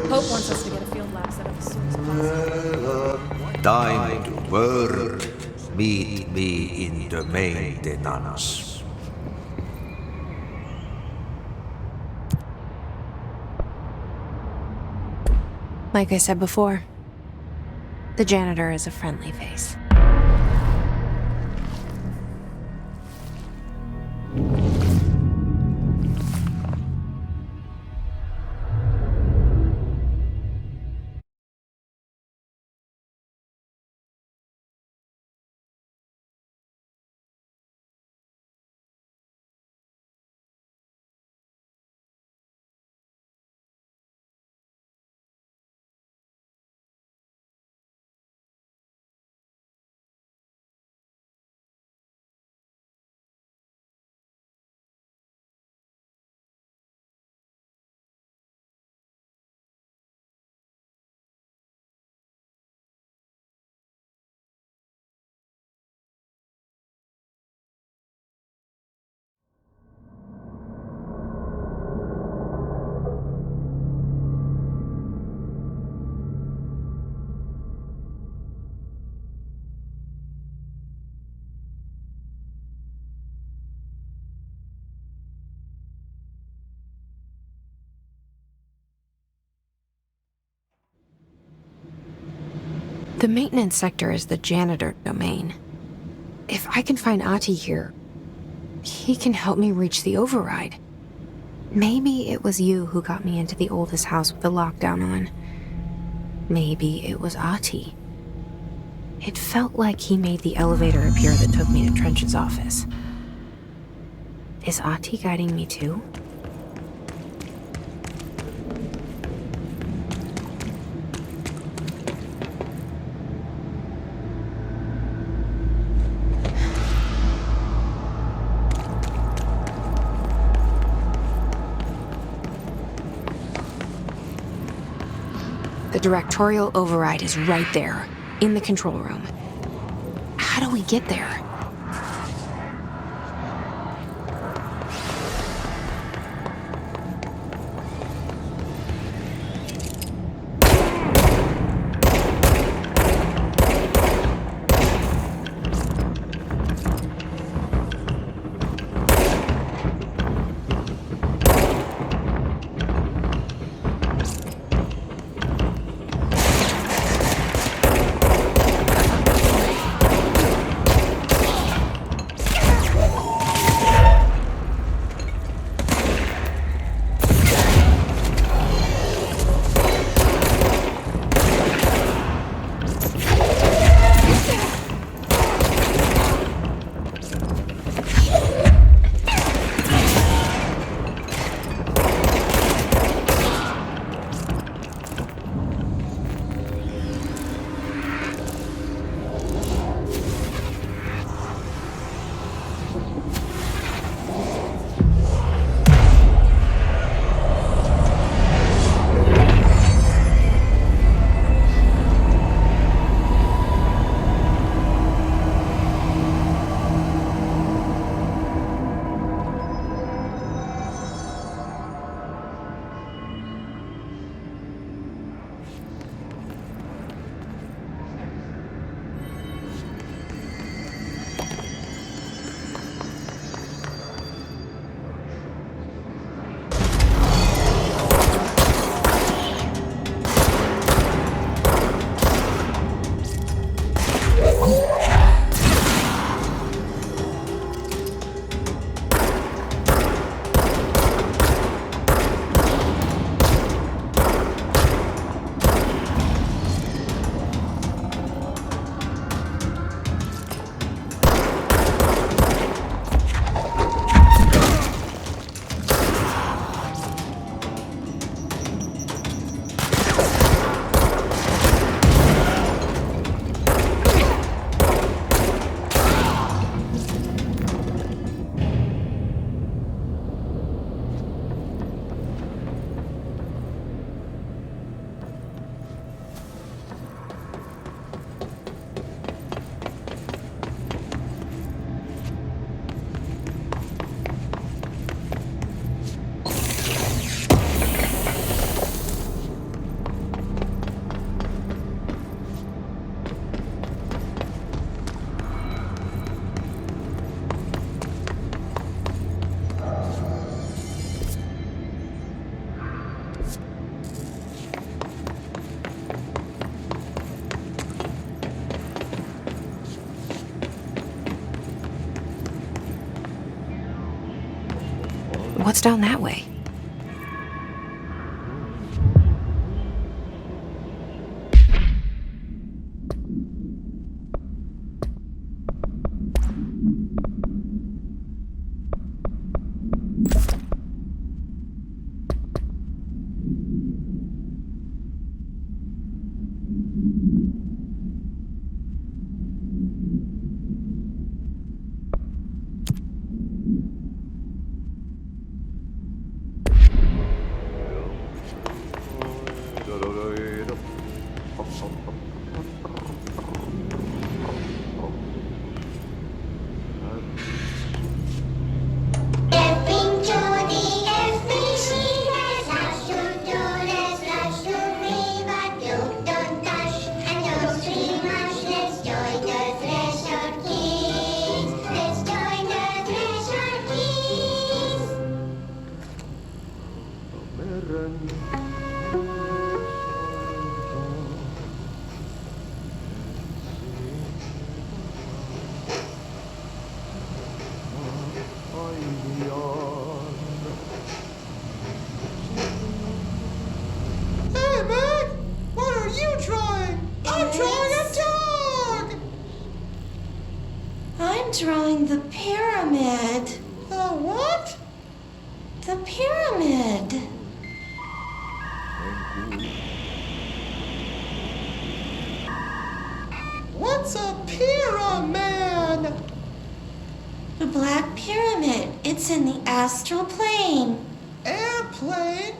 Pope wants us to get a field lab set up as soon as possible. Time to work. Meet me in Domain de Nanas. Like I said before, the janitor is a friendly face. The maintenance sector is the janitor domain. If I can find Ahti here, he can help me reach the override. Maybe it was you who got me into the oldest house with the lockdown on. Maybe it was Ahti. It felt like he made the elevator appear that took me to Trench's office. Is Ahti guiding me too? The directorial override is right there, in the control room. How do we get there? What's down that way? I'm drawing the pyramid. The what? The pyramid. What's a pyramid? The Black Pyramid. It's in the astral plane. Airplane?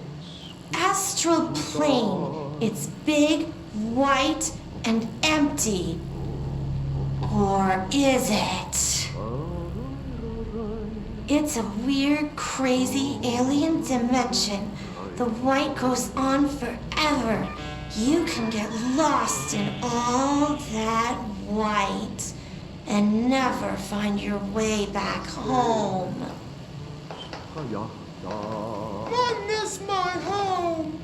Astral plane. It's big, white, and empty. Or is it? It's a weird, crazy alien dimension. The white goes on forever. You can get lost in all that white and never find your way back home. I miss my home.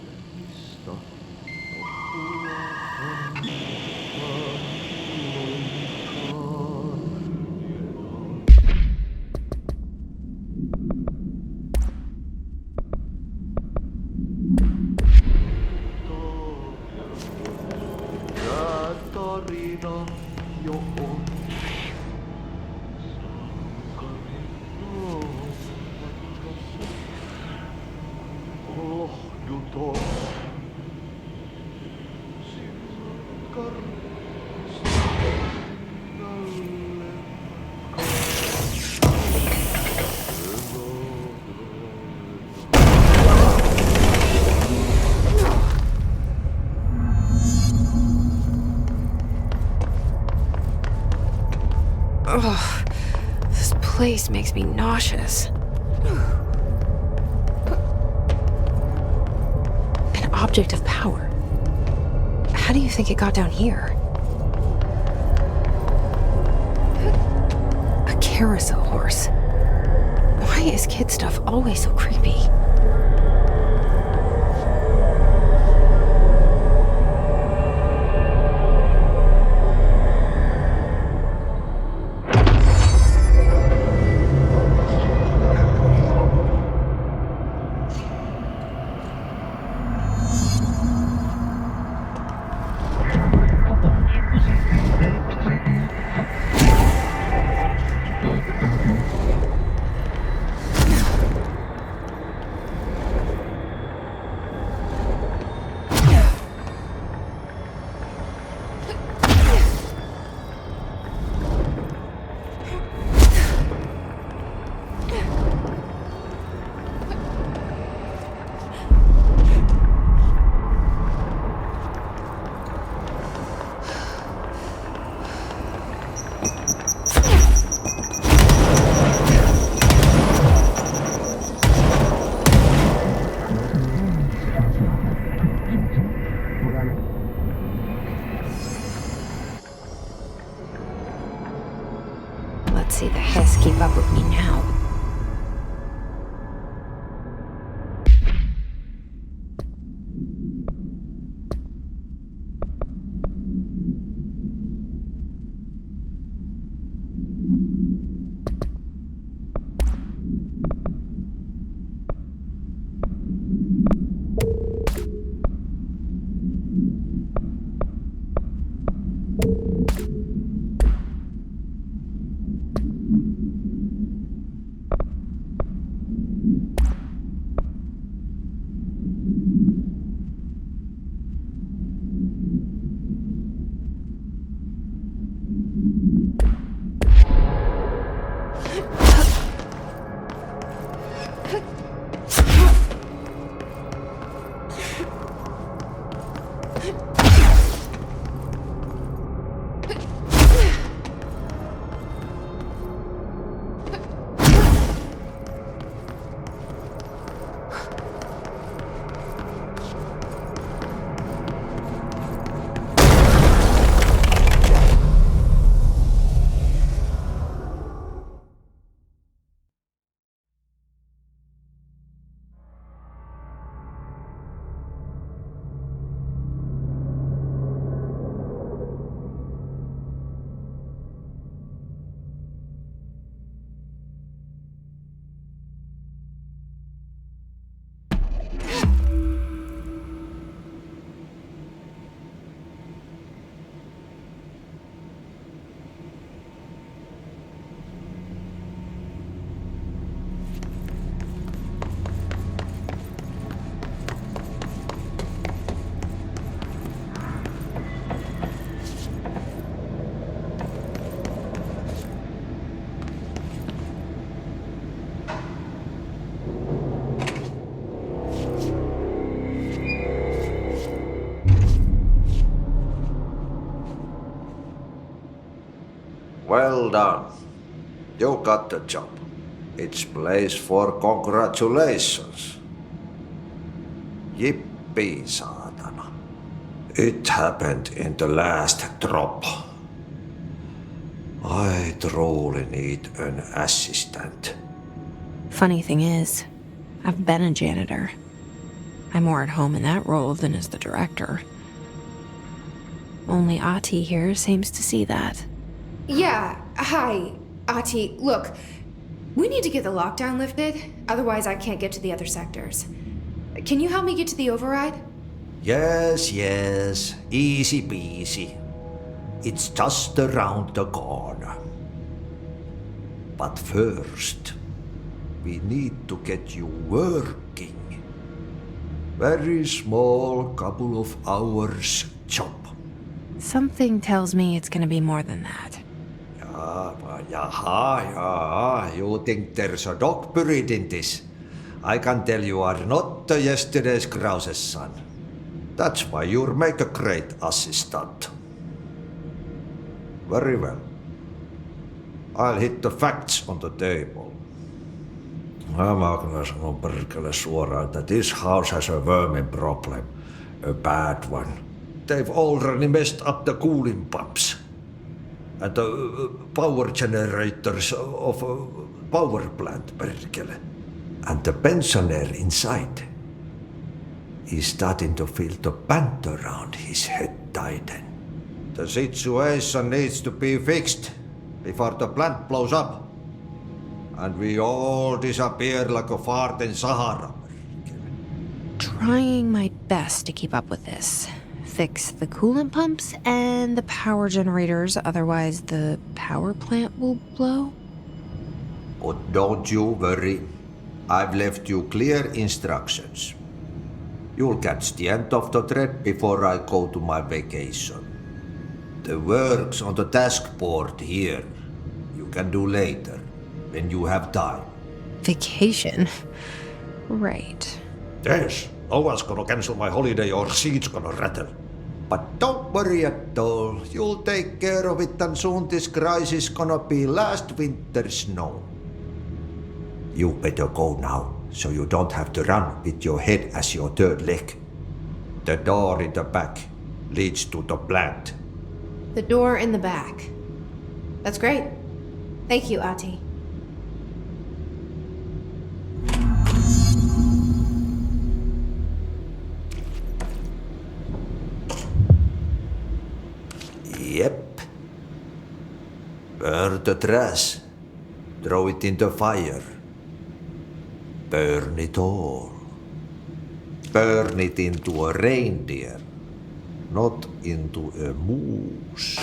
Ugh, this place makes me nauseous. An object of power. How do you think it got down here? A carousel horse. Why is kid stuff always so creepy? Let's see the Hess keep up with me now. Well done. You got the job. It's place for congratulations. Yippee, saatana. It happened in the last drop. I truly need an assistant. Funny thing is, I've been a janitor. I'm more at home in that role than as the director. Only Ati here seems to see that. Yeah, hi, Ati. Look, we need to get the lockdown lifted, otherwise I can't get to the other sectors. Can you help me get to the override? Yes, easy peasy. It's just around the corner. But first, we need to get you working. Very small, couple of hours job. Something tells me it's gonna be more than that. Yaha, you think there's a dog buried in this? I can tell you are not yesterday's Krause's son. That's why you'll make a great assistant. Very well. I'll hit the facts on the table. Mä kyllä sanon perkele suoraan, että this house has a vermin problem. A bad one. They've already messed up the cooling pumps. And the power generators of a power plant, perkele. And the pensioner inside is starting to feel the band around his head tighten. The situation needs to be fixed before the plant blows up. And we all disappear like a fart in Sahara. Trying my best to keep up with this. Fix the coolant pumps and the power generators, otherwise the power plant will blow. But don't you worry. I've left you clear instructions. You'll catch the end of the thread before I go to my vacation. The work's on the task board here. You can do later, when you have time. Vacation? Right. Yes, no one's gonna cancel my holiday or seat's gonna rattle. But don't worry at all. You'll take care of it and soon this crisis gonna be last winter's snow. You better go now, so you don't have to run with your head as your third leg. The door in the back leads to the plant. The door in the back. That's great. Thank you, Ati. Yep. Burn the trash. Throw it in the fire. Burn it all. Burn it into a reindeer, not into a moose.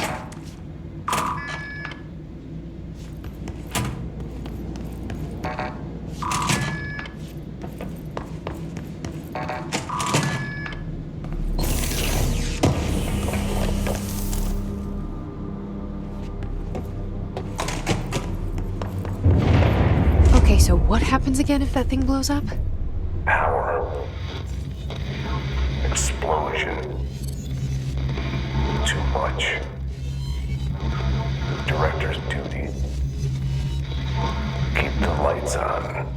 Okay, so what happens again if that thing blows up? Power. Explosion. Too much. Director's duty. Keep the lights on.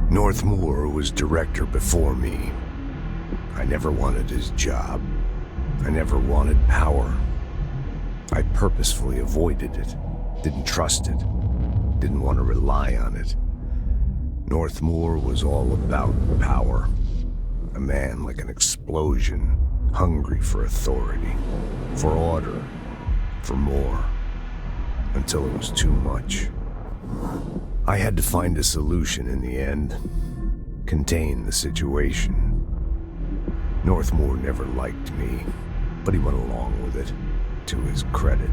Northmoor was director before me. I never wanted his job. I never wanted power. I purposefully avoided it. Didn't trust it. Didn't want to rely on it. Northmoor was all about power. A man like an explosion, hungry for authority, for order, for more, until it was too much. I had to find a solution in the end. Contain the situation. Northmoor never liked me, but he went along with it, to his credit.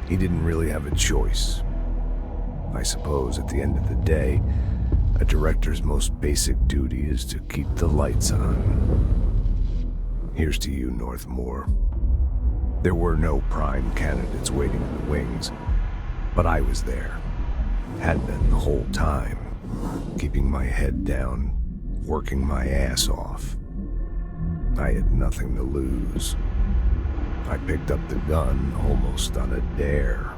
He didn't really have a choice. I suppose at the end of the day, a director's most basic duty is to keep the lights on. Here's to you, Northmoor. There were no prime candidates waiting in the wings, but I was there. Had been the whole time, keeping my head down, working my ass off. I had nothing to lose. I picked up the gun almost on a dare.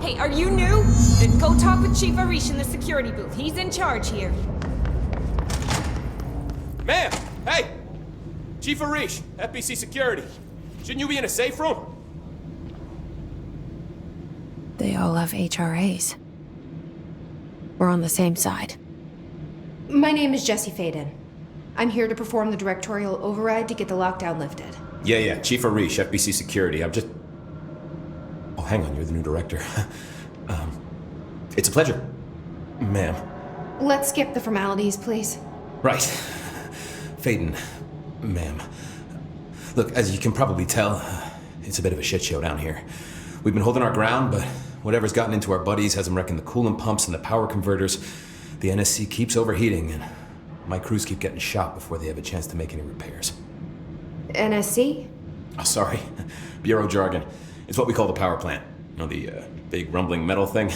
Hey, are you new? Then go talk with Chief Arish in the security booth. He's in charge here. Ma'am! Hey! Chief Arish, FBC Security. Shouldn't you be in a safe room? They all have HRAs. We're on the same side. My name is Jesse Faden. I'm here to perform the directorial override to get the lockdown lifted. Yeah, Chief Arish, FBC Security. I'm just... Oh, hang on, you're the new director. It's a pleasure, ma'am. Let's skip the formalities, please. Right. Faden, ma'am. Look, as you can probably tell, it's a bit of a shit show down here. We've been holding our ground, but whatever's gotten into our buddies has them wrecking the coolant pumps and the power converters. The NSC keeps overheating, and my crews keep getting shot before they have a chance to make any repairs. NSC? Oh, sorry. Bureau jargon. It's what we call the power plant. You know, the big rumbling metal thing?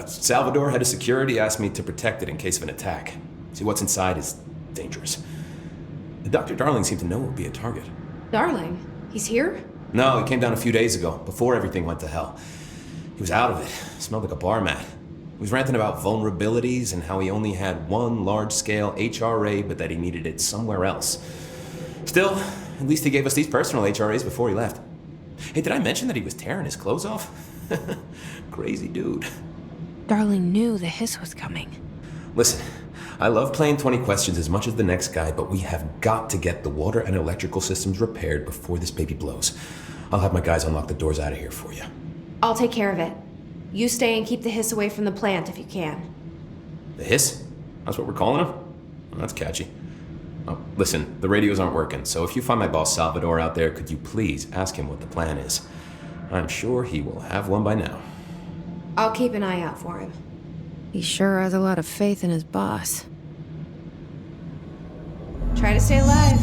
Salvador, head of security, asked me to protect it in case of an attack. See, what's inside is dangerous. Dr. Darling seemed to know it would be a target. Darling? He's here? No, he came down a few days ago, before everything went to hell. He was out of it. Smelled like a bar mat. He was ranting about vulnerabilities and how he only had one large-scale HRA, but that he needed it somewhere else. Still, at least he gave us these personal HRAs before he left. Hey, did I mention that he was tearing his clothes off? Crazy dude. Darling knew the hiss was coming. Listen, I love playing 20 questions as much as the next guy, but we have got to get the water and electrical systems repaired before this baby blows. I'll have my guys unlock the doors out of here for you. I'll take care of it. You stay and keep the hiss away from the plant if you can. The hiss? That's what we're calling him? Well, that's catchy. Oh, listen, the radios aren't working, so if you find my boss Salvador out there, could you please ask him what the plan is? I'm sure he will have one by now. I'll keep an eye out for him. He sure has a lot of faith in his boss. Try to stay alive.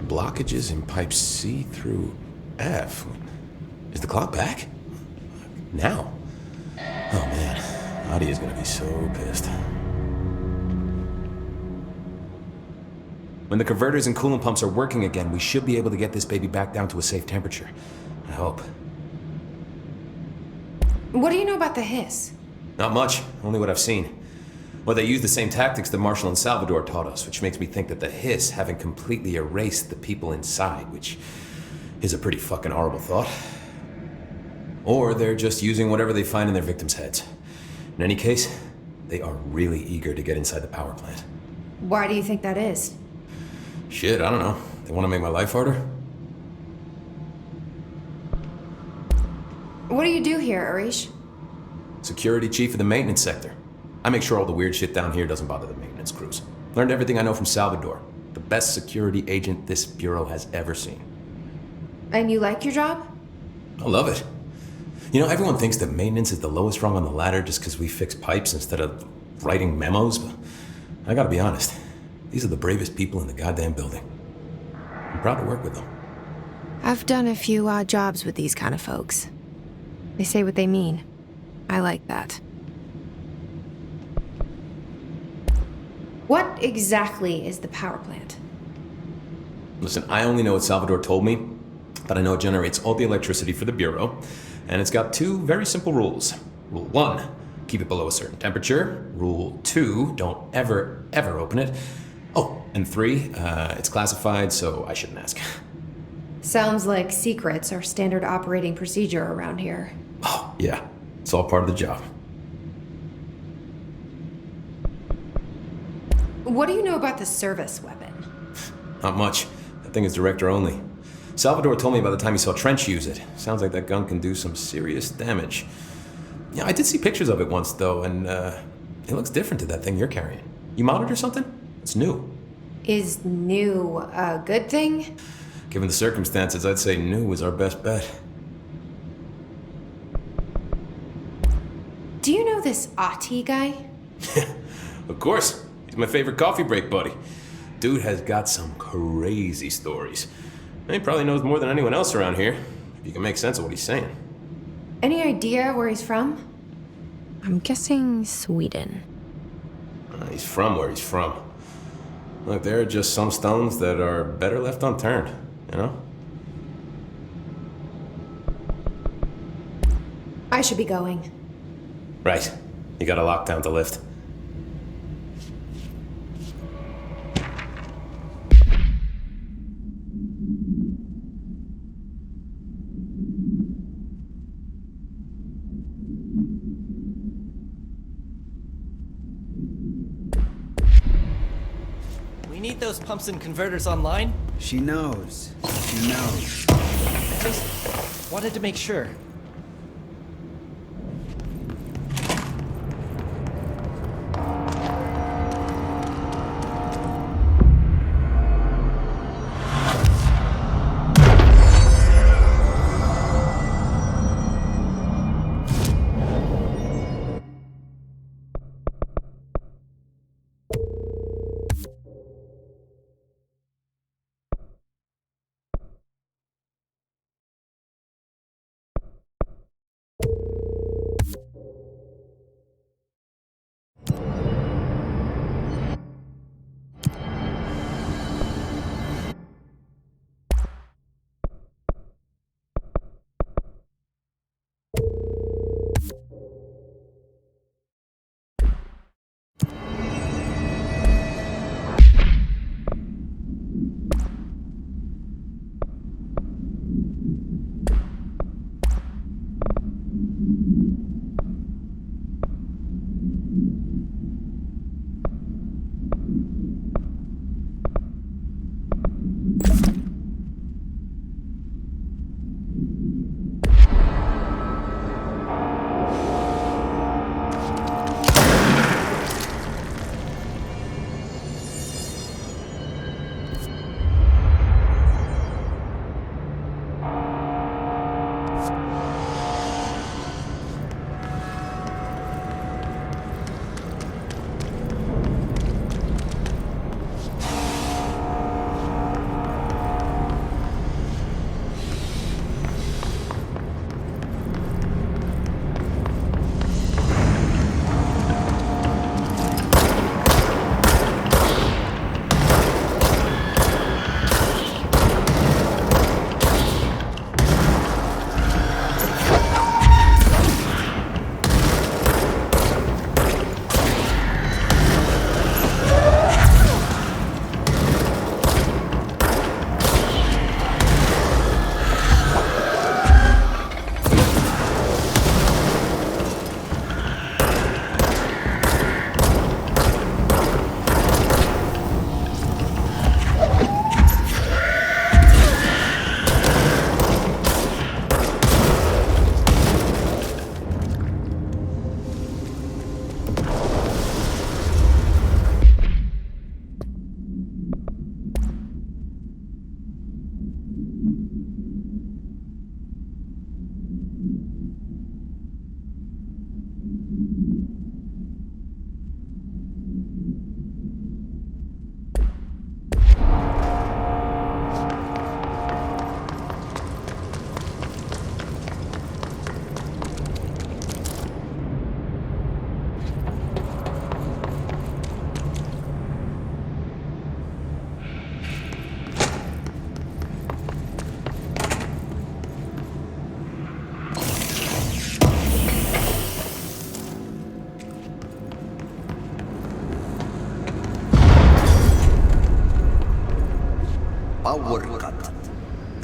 Blockages in pipes C through F. Is the clock back? Now? Oh man, Adi is gonna be so pissed. When the converters and coolant pumps are working again, we should be able to get this baby back down to a safe temperature. I hope. What do you know about the hiss? Not much, only what I've seen. Well, they use the same tactics that Marshall and Salvador taught us, which makes me think that the hiss haven't completely erased the people inside, which is a pretty fucking horrible thought. Or they're just using whatever they find in their victims' heads. In any case, they are really eager to get inside the power plant. Why do you think that is? Shit, I don't know. They want to make my life harder? What do you do here, Arish? Security chief of the maintenance sector. I make sure all the weird shit down here doesn't bother the maintenance crews. Learned everything I know from Salvador, the best security agent this bureau has ever seen. And you like your job? I love it. You know, everyone thinks that maintenance is the lowest rung on the ladder just because we fix pipes instead of writing memos, but I gotta be honest, these are the bravest people in the goddamn building. I'm proud to work with them. I've done a few odd jobs with these kind of folks. They say what they mean. I like that. What exactly is the power plant? Listen, I only know what Salvador told me, but I know it generates all the electricity for the Bureau, and it's got two very simple rules. Rule 1, keep it below a certain temperature. Rule 2, don't ever, ever open it. Oh, and 3, it's classified, so I shouldn't ask. Sounds like secrets are standard operating procedure around here. Oh, yeah, it's all part of the job. What do you know about the service weapon? Not much. That thing is director only. Salvador told me by the time he saw Trench use it. Sounds like that gun can do some serious damage. Yeah, I did see pictures of it once, though, and it looks different to that thing you're carrying. You modded or something? It's new. Is new a good thing? Given the circumstances, I'd say new was our best bet. Do you know this Ati guy? Of course. He's my favorite coffee break buddy. Dude has got some crazy stories. And he probably knows more than anyone else around here, if you can make sense of what he's saying. Any idea where he's from? I'm guessing Sweden. He's from where he's from. Look, there are just some stones that are better left unturned, you know? I should be going. Right. You got a lockdown to lift. We need those pumps and converters online. She knows. She knows. Just wanted to make sure.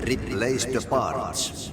Replace the parts.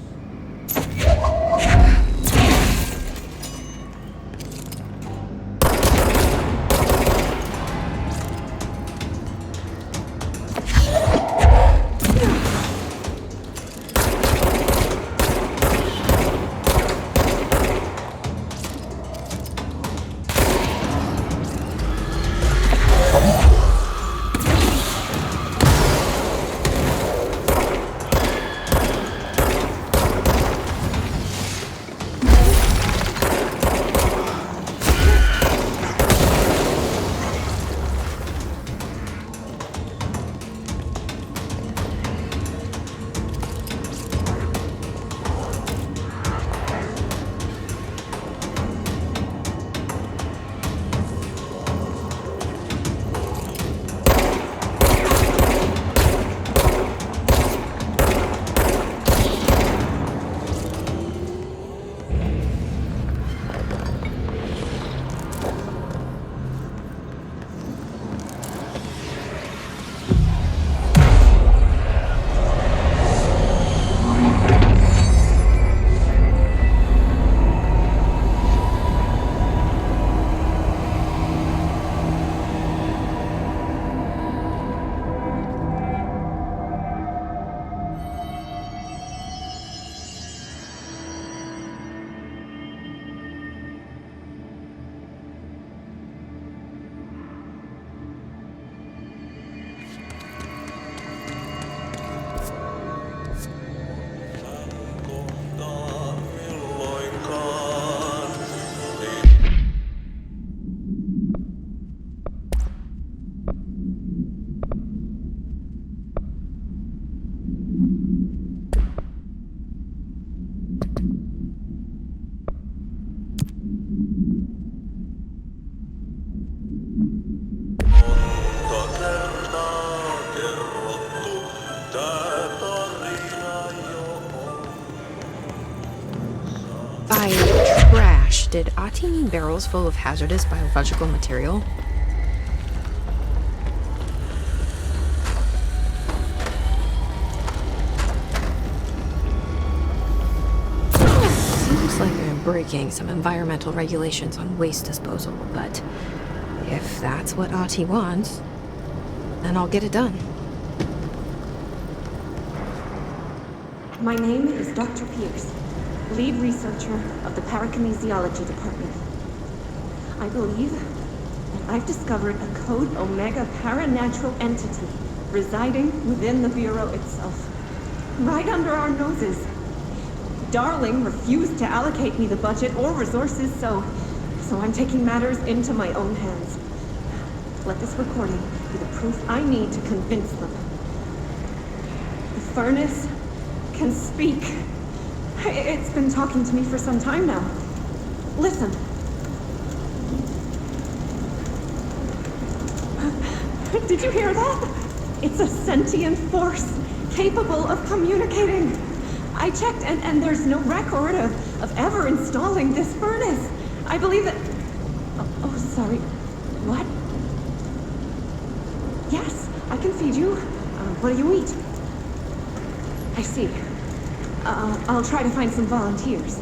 By trash, did Ati mean barrels full of hazardous biological material? Seems like I'm breaking some environmental regulations on waste disposal, but if that's what Ati wants, then I'll get it done. My name is Dr. Pierce, lead researcher of the Parakinesiology Department. I believe that I've discovered a Code Omega paranatural entity residing within the Bureau itself, right under our noses. Darling refused to allocate me the budget or resources, so I'm taking matters into my own hands. Let this recording be the proof I need to convince them. The furnace can speak. It's been talking to me for some time now. Listen. Did you hear that? It's a sentient force capable of communicating. I checked and there's no record of ever installing this furnace. I believe that... Oh, sorry. What? Yes, I can feed you. What do you eat? I see. I'll try to find some volunteers.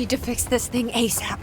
need to fix this thing ASAP.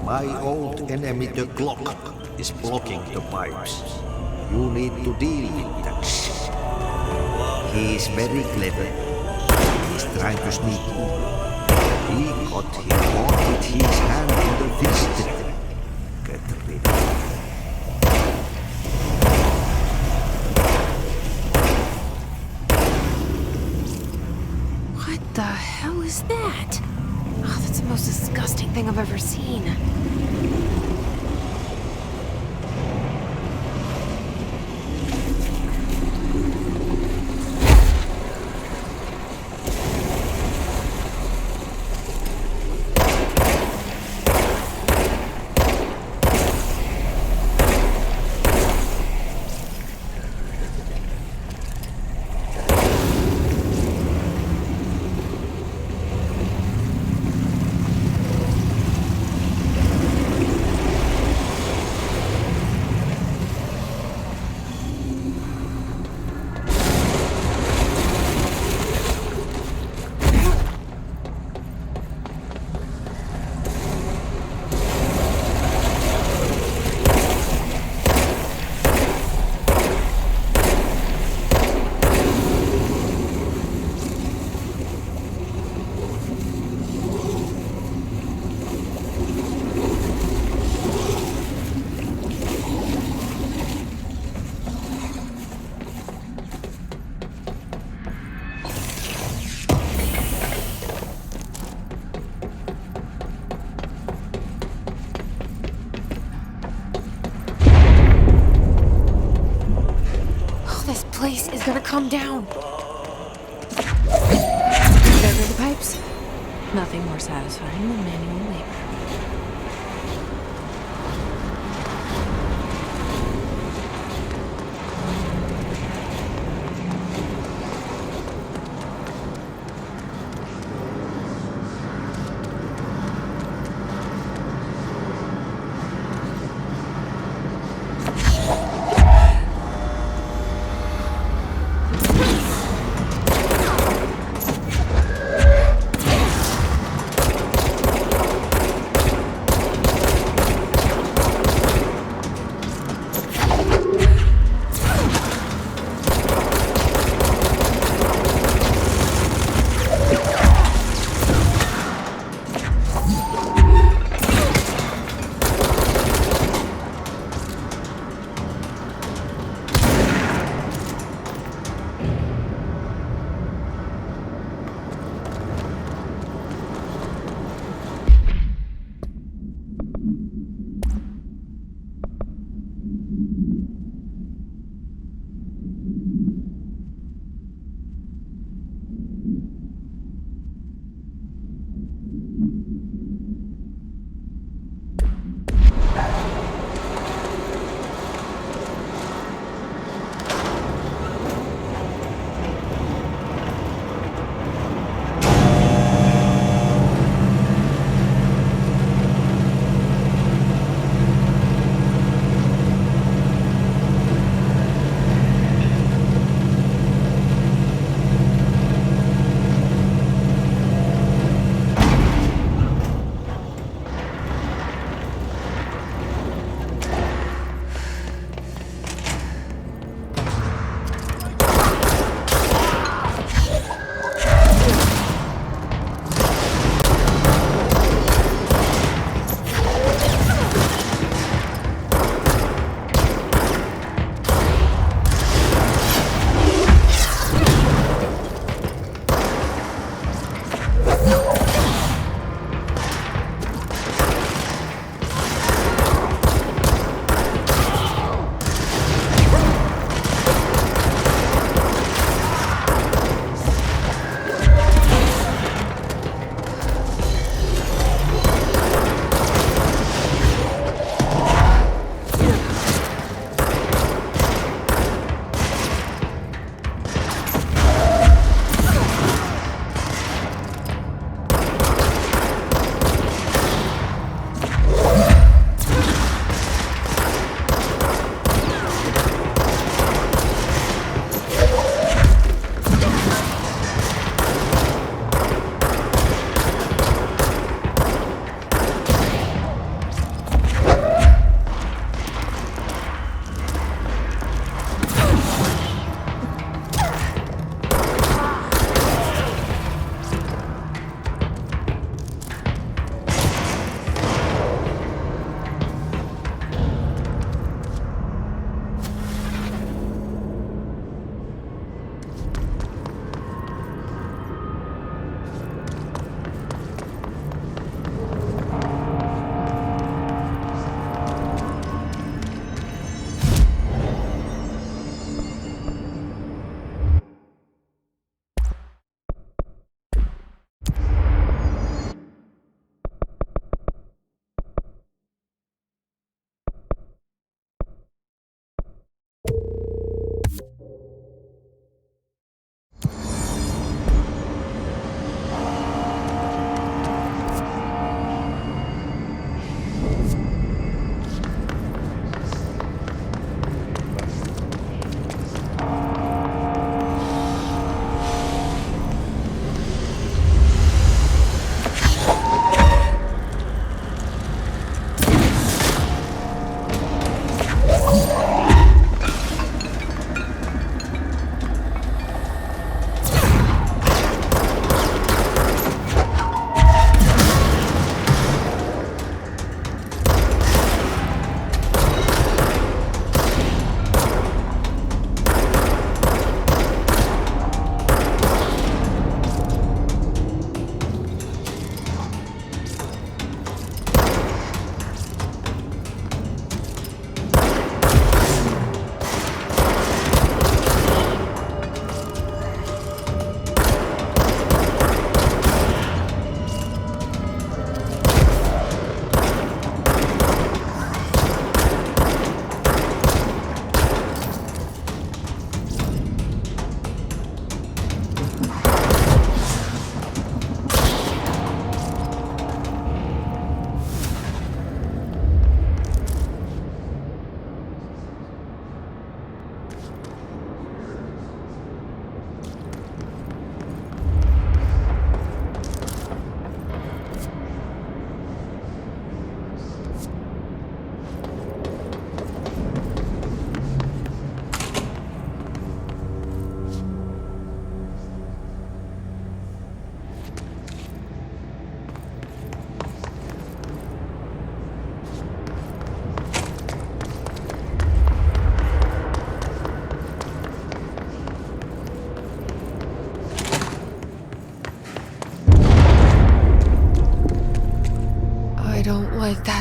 My old enemy, the clock, is blocking the pipes. You need to deal with that shit. He is very clever. He's trying to sneak in. He wanted his hand in the fist. Get rid of it. What the hell is that? Oh, that's the most disgusting thing I've ever seen. He's gonna come down. There go the pipes. Nothing more satisfying than manual labor.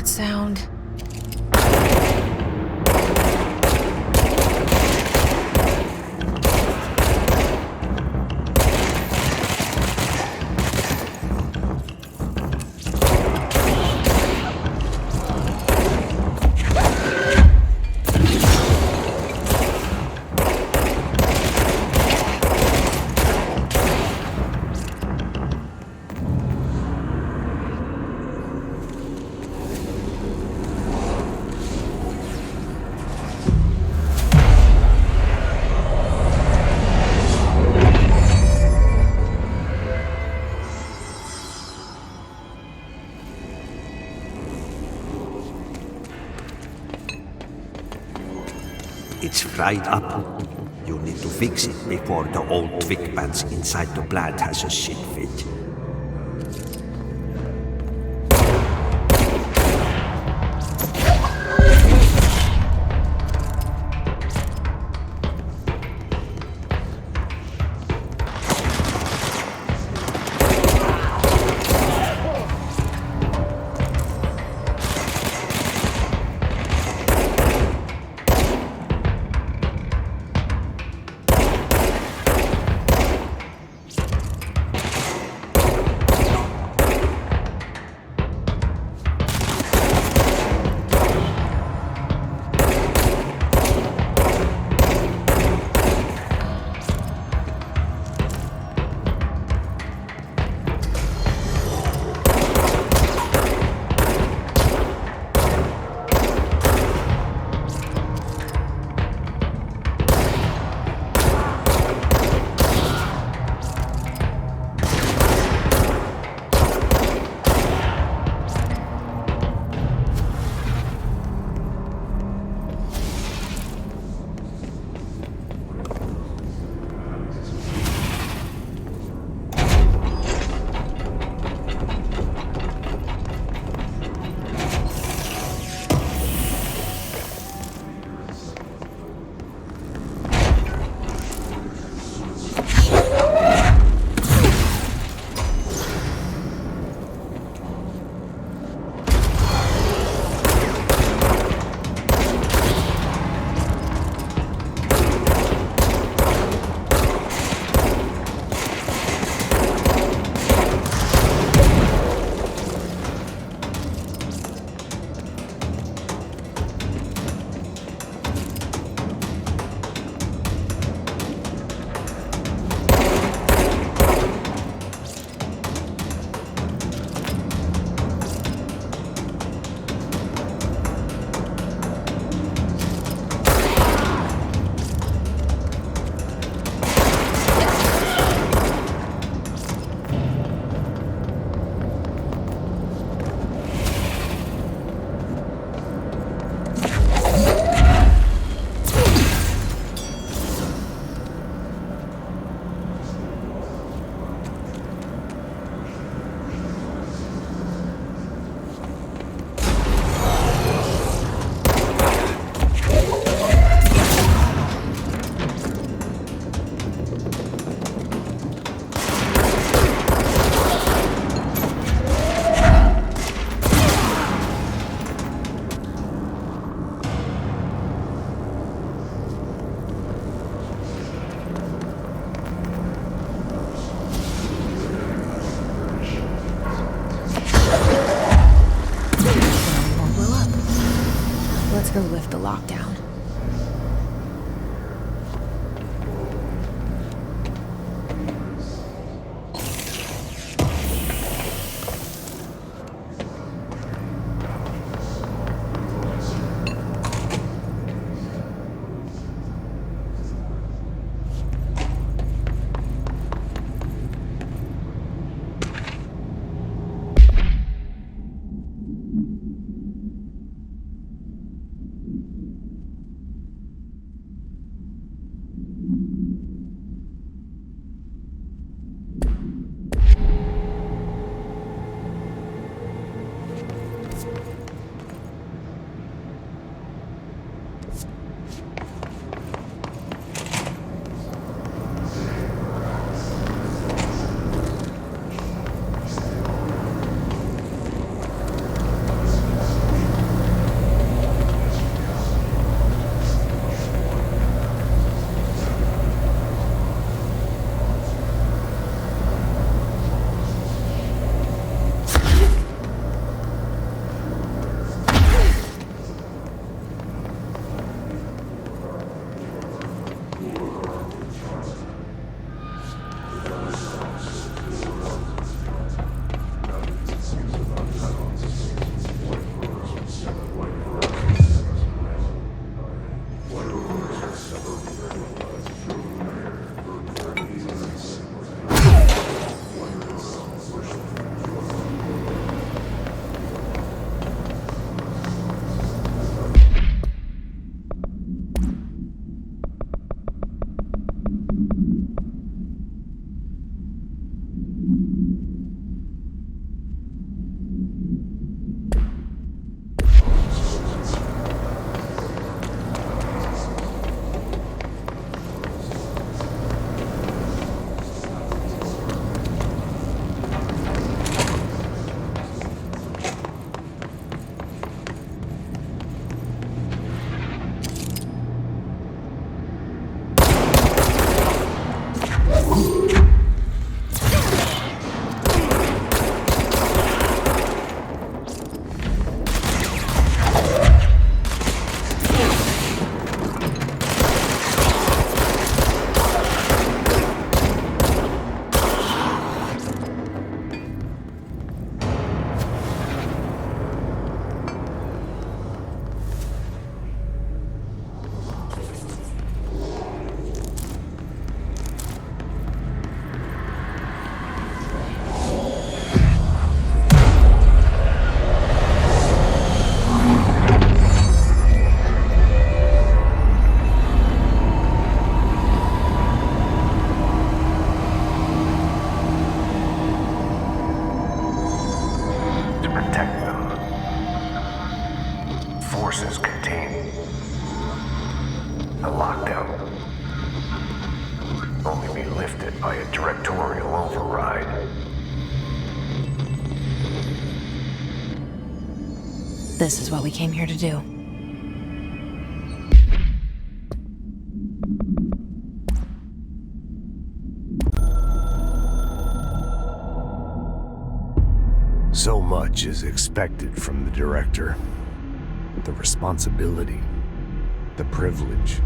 that sound? It's fried up. You need to fix it before the old Vic pants inside the plant has a shit fit. Let's go lift the lockdown. forces contain a lockdown only be lifted by a directorial override. This is what we came here to do. So much is expected from the director. The responsibility, the privilege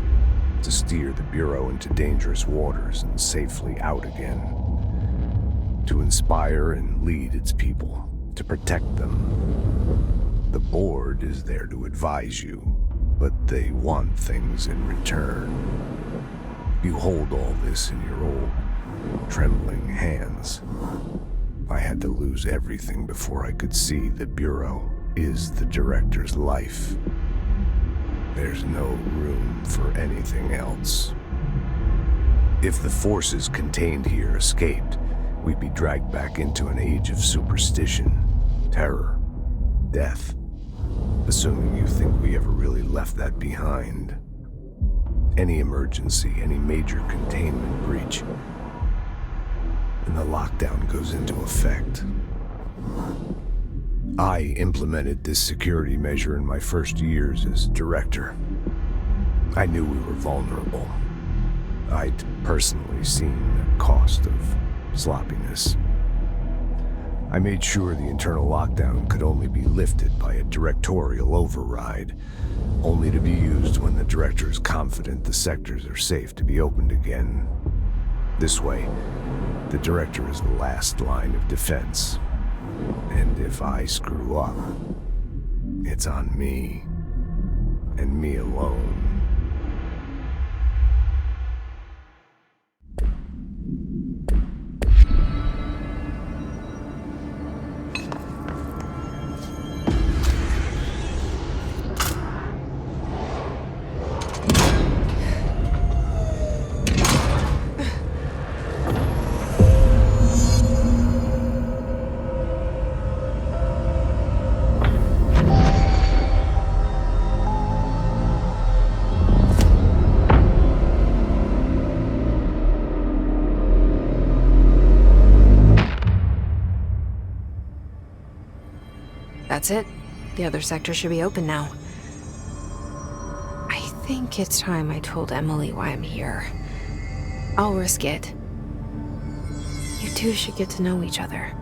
to steer the Bureau into dangerous waters and safely out again. To inspire and lead its people, to protect them. The board is there to advise you, but they want things in return. You hold all this in your old, trembling hands. I had to lose everything before I could see the Bureau is the director's life. There's no room for anything else. If the forces contained here escaped, we'd be dragged back into an age of superstition, terror, death. Assuming you think we ever really left that behind. Any emergency, any major containment breach, and the lockdown goes into effect. I implemented this security measure in my first years as director. I knew we were vulnerable. I'd personally seen the cost of sloppiness. I made sure the internal lockdown could only be lifted by a directorial override, only to be used when the director is confident the sectors are safe to be opened again. This way, the director is the last line of defense. And if I screw up, it's on me, and me alone. That's it. The other sector should be open now. I think it's time I told Emily why I'm here. I'll risk it. You two should get to know each other.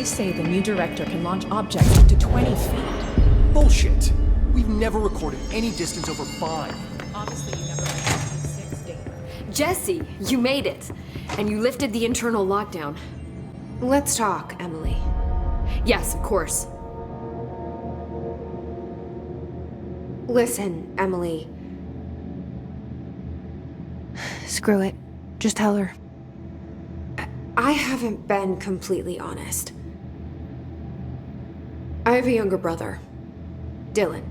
They say the new director can launch objects up to 20 feet. Bullshit! We've never recorded any distance over 5. Obviously, you never got 6 data. Jesse, you made it. And you lifted the internal lockdown. Let's talk, Emily. Yes, of course. Listen, Emily. Screw it. Just tell her. I haven't been completely honest. I have a younger brother, Dylan.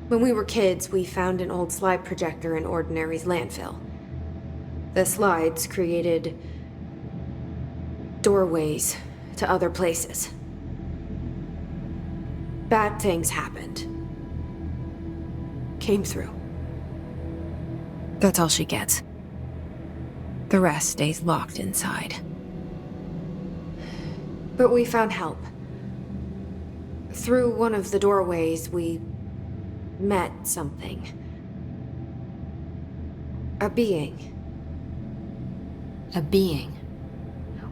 When we were kids, we found an old slide projector in Ordinary's landfill. The slides created doorways to other places. Bad things happened. Came through. That's all she gets. The rest stays locked inside. But we found help. Through one of the doorways, we met something. A being. A being?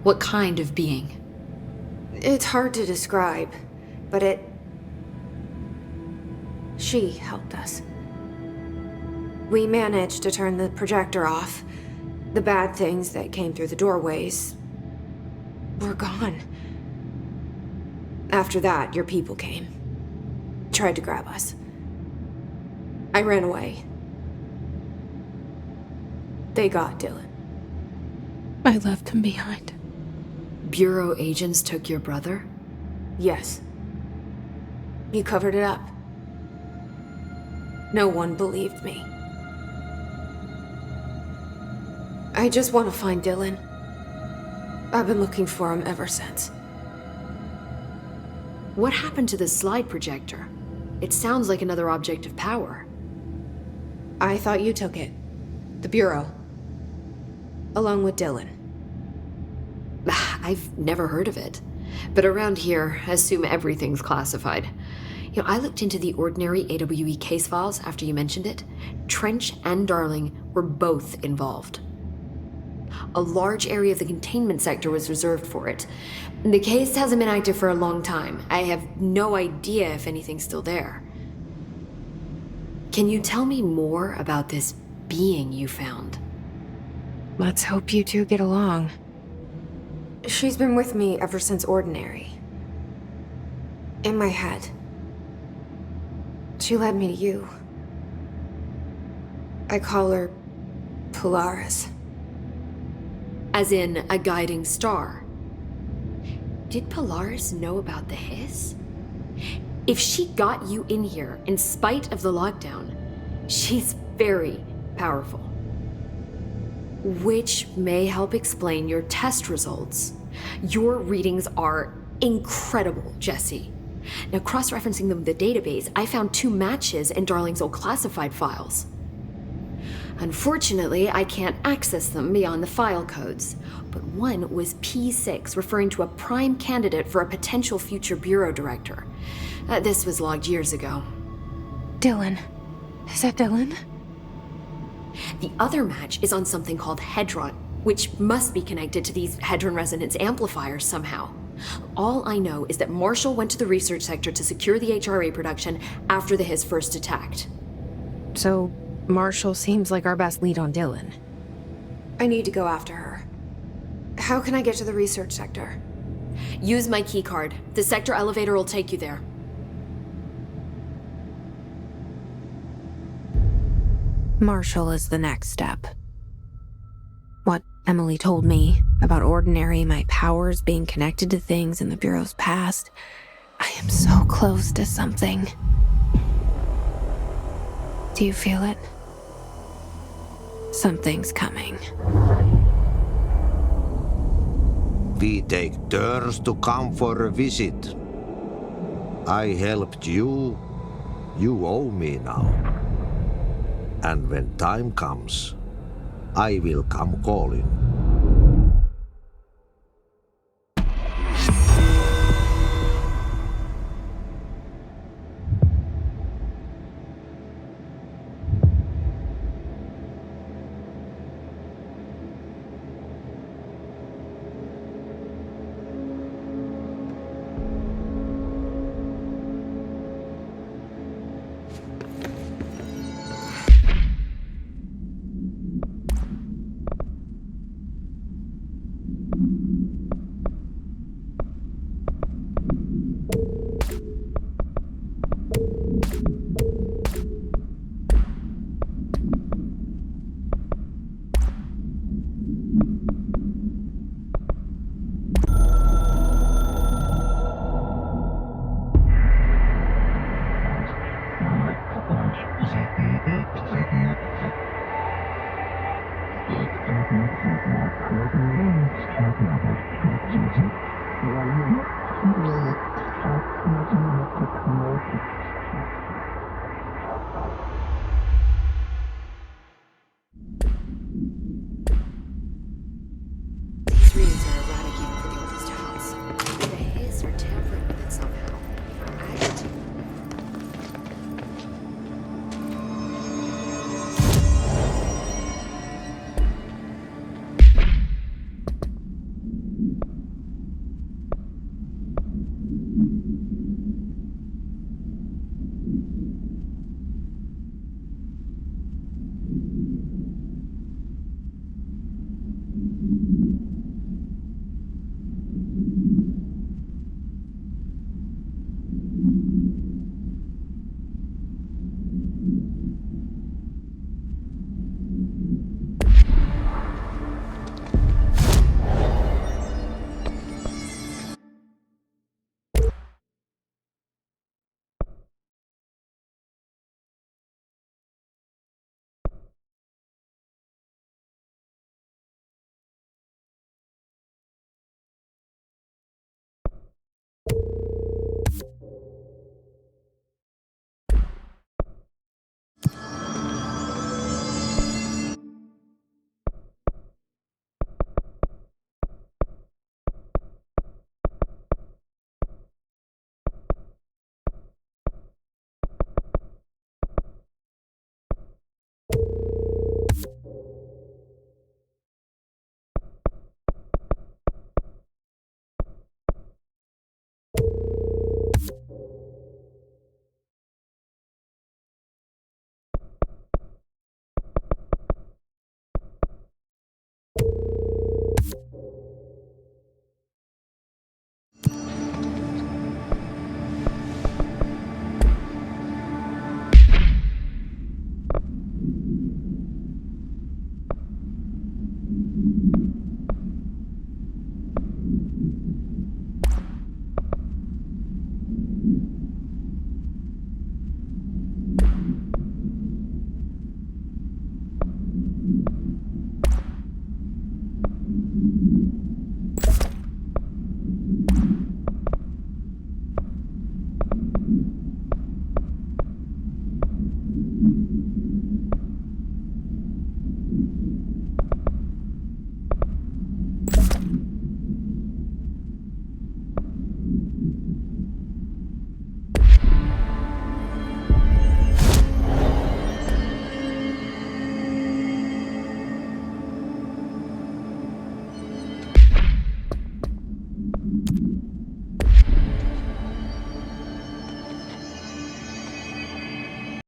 What kind of being? It's hard to describe, but she helped us. We managed to turn the projector off. The bad things that came through the doorways were gone. After that, your people came. Tried to grab us. I ran away. They got Dylan. I left him behind. Bureau agents took your brother? Yes. You covered it up. No one believed me. I just want to find Dylan. I've been looking for him ever since. What happened to the slide projector? It sounds like another object of power. I thought you took it. The Bureau. Along with Dylan. I've never heard of it. But around here, assume everything's classified. You know, I looked into the Ordinary AWE case files after you mentioned it. Trench and Darling were both involved. A large area of the containment sector was reserved for it. The case hasn't been active for a long time. I have no idea if anything's still there. Can you tell me more about this being you found? Let's hope you two get along. She's been with me ever since Ordinary. In my head. She led me to you. I call her Polaris. As in a guiding star. Did Polaris know about the hiss? If she got you in here in spite of the lockdown, she's very powerful. Which may help explain your test results. Your readings are incredible, Jesse. Now, cross-referencing them with the database, I found 2 matches in Darling's old classified files. Unfortunately, I can't access them beyond the file codes, but one was P6, referring to a prime candidate for a potential future bureau director. This was logged years ago. Dylan. Is that Dylan? The other match is on something called Hedron, which must be connected to these Hedron resonance amplifiers somehow. All I know is that Marshall went to the research sector to secure the HRA production after the hiss first attacked. So, Marshall seems like our best lead on Dylan. I need to go after her. How can I get to the research sector? Use my keycard. The sector elevator will take you there. Marshall is the next step. What Emily told me about Ordinary, my powers being connected to things in the Bureau's past, I am so close to something. Do you feel it? Something's coming. We take turns to come for a visit. I helped you. You owe me now. And when time comes, I will come calling.